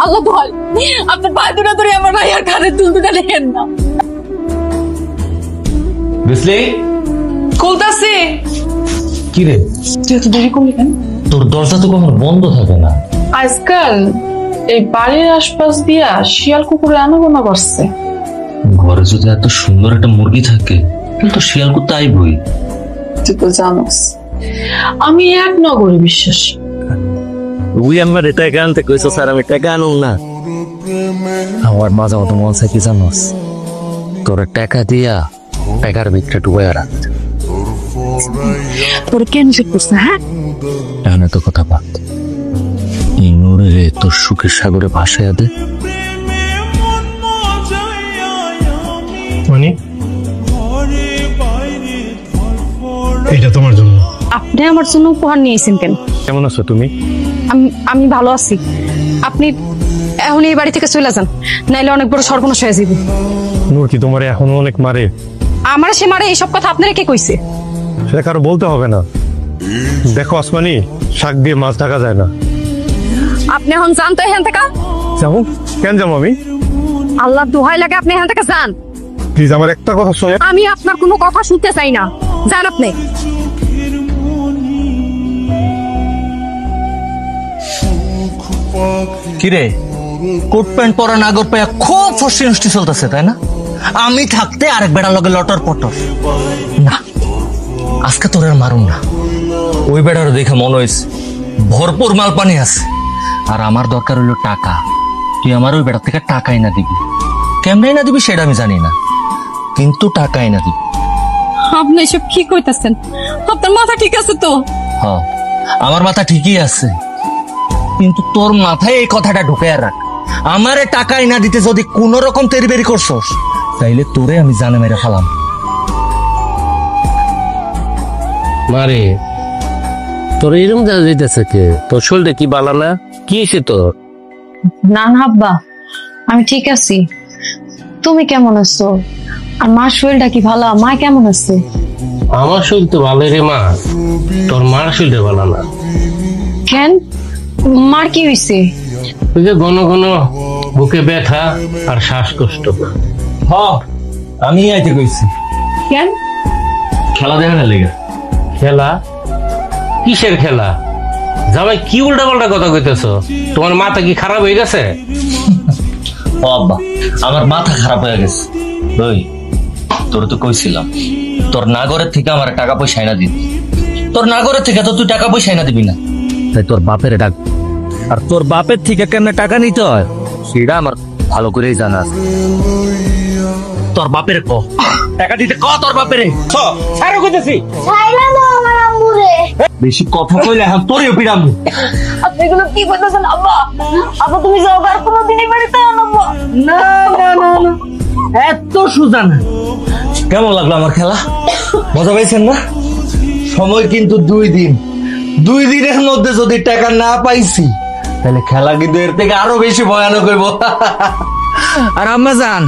আল্লাহ দোহাই আপনার পায়ে দুটো ধরে আমার ভাই আর কানে তুলতে দেখেন না। বুঝলি খুলতাছি। কি রে তুই এত দেরি করলি কেন? তোর দরজা তো কখনো বন্ধ থাকে না। আজকাল এই বাড়ির আশপাশ দিয়া শিয়াল কুকুরে আনাগোনা করছে। ঘরে যদি এত সুন্দর একটা মুরগি থাকে কিন্তু শিয়াল কুত্তা আইবই। তুই তো জানোস আমি এক নগরে বিশ্বাসী। তুই আমার টাকা আনতে কইছো স্যার, আমি টাকা আনুন না। আমার মাঝে মতো মন চাই কি জানোস, তোর টাকা দিয়া টাকার ভিতরে ডুবাই রাখতে। তোর কেন সে করছে? হ্যাঁ এখানে তো কথা বাদ, এই নূরে তোর সুখের সাগরে ভাসাইয়া দে। মানে এটা তোমার জন্য। আপনি আমার জন্য উপহার নিয়েছেন কেন? কেমন আছো তুমি? আমি ভালো আছি। আপনি এখন এই বাড়ি থেকে চলে যান, নাইলে অনেক বড় সর্বনাশ হয়ে যাবে। নূর কি তোমার এখন অনেক মারে? আমার সে মারে এইসব কথা আপনারা কে কইছে? সেটা কারো বলতে হবে না। দেখো আসমানি, শাক দিয়ে মাছ ঢাকা যায় না। আপনি এখন যান তো এখান থেকে। যাবো? কেন যাবো আমি? আল্লাহ দোহাই লাগে আপনি এখান থেকে যান। প্লিজ আমার একটা কথা শোনে। আমি আপনার কোনো কথা শুনতে চাই না, যান আপনি। কিরে কোট প্যান্ট পরা নাগর পায়া খুব ফষ্টি নষ্টি চলতেছে তাই না? আমি থাকতে আরেক বেড়ার লগে লটর পটর না। আজকে তোর আর মারুম না। ওই বেড়ার দেখে মনে হয়েছে ভরপুর মাল পানি আছে, আর আমার দরকার হইলো টাকা। তুই আমার ওই বেড়ার থেকে টাকাই না দিবি। কেমনাই না দিবি সেটা আমি জানি না, কিন্তু টাকাই না দিবি। আপনি এসব কি কইতাছেন? আপনার মাথা ঠিক আছে তো? হ্যাঁ আমার মাথা ঠিকই আছে, কিন্তু তোর মাথায় এই কথাটা ঢুকে রাখ। আমারে টাকাই না দিতে যদি কোন রকম তেরিবেরি করছস তাইলে তোরে আমি জানে মেরে ফেলাম। মারে তোর এরকম দেখা যাইতেছে কে? তোর শরীরটা কি বালা না? কি হয়েছে তোর? না না আব্বা, আমি ঠিক আছি। তুমি কেমন আছো? আর মার শরীরটা কি ভালো? মা কেমন আছে? আমার শরীর তো ভালো রে মা, তোর মার শরীরটা ভালো না। কেন, মার কি হয়েছে? ওই যে ঘন ঘন বুকে ব্যথা আর শ্বাসকষ্ট। হ আমি আইতে কইছি কেন? খেলা দেখানোর লেগে। খেলা? কিসের খেলা? জামাই কি উল্টা পাল্টা কথা কইতেছ? তোমার মাথা কি খারাপ হয়ে গেছে? ও আব্বা আমার মাথা খারাপ হয়ে গেছে। ওই তোর তো কইছিলাম তোর নাগরের থেকে আমার টাকা পয়সা এনে দিবি। তোর নাগরের থেকে তো তুই টাকা পয়সা এনে দিবি না, তাই তোর বাপের ডাক। আর তোর বাপের থেকে কেমনে টাকা নিতে হয় সেটা আমার ভালো করেই জানা আছে। তোর বাপের ক টাকা দিতে ক, তোর বাপেরে ছাড়ো কইতেছি। বেশি কথা কইলে এখন তোরও পিরামু। আপনি এগুলো কি করতেছেন আব্বা? আব্বা তুমি যাও, আর কোনোদিনই বাড়িতে আনবো না না না না, এত সোজা না। কেমন লাগলো আমার খেলা? মজা পাইছেন না? সময় কিন্তু 2 দিন। 2 দিনের মধ্যে যদি টাকা না পাইছি তাহলে খেলা কিন্তু এর থেকে আরো বেশি ভয়ানক হইব। আর আম্মা জান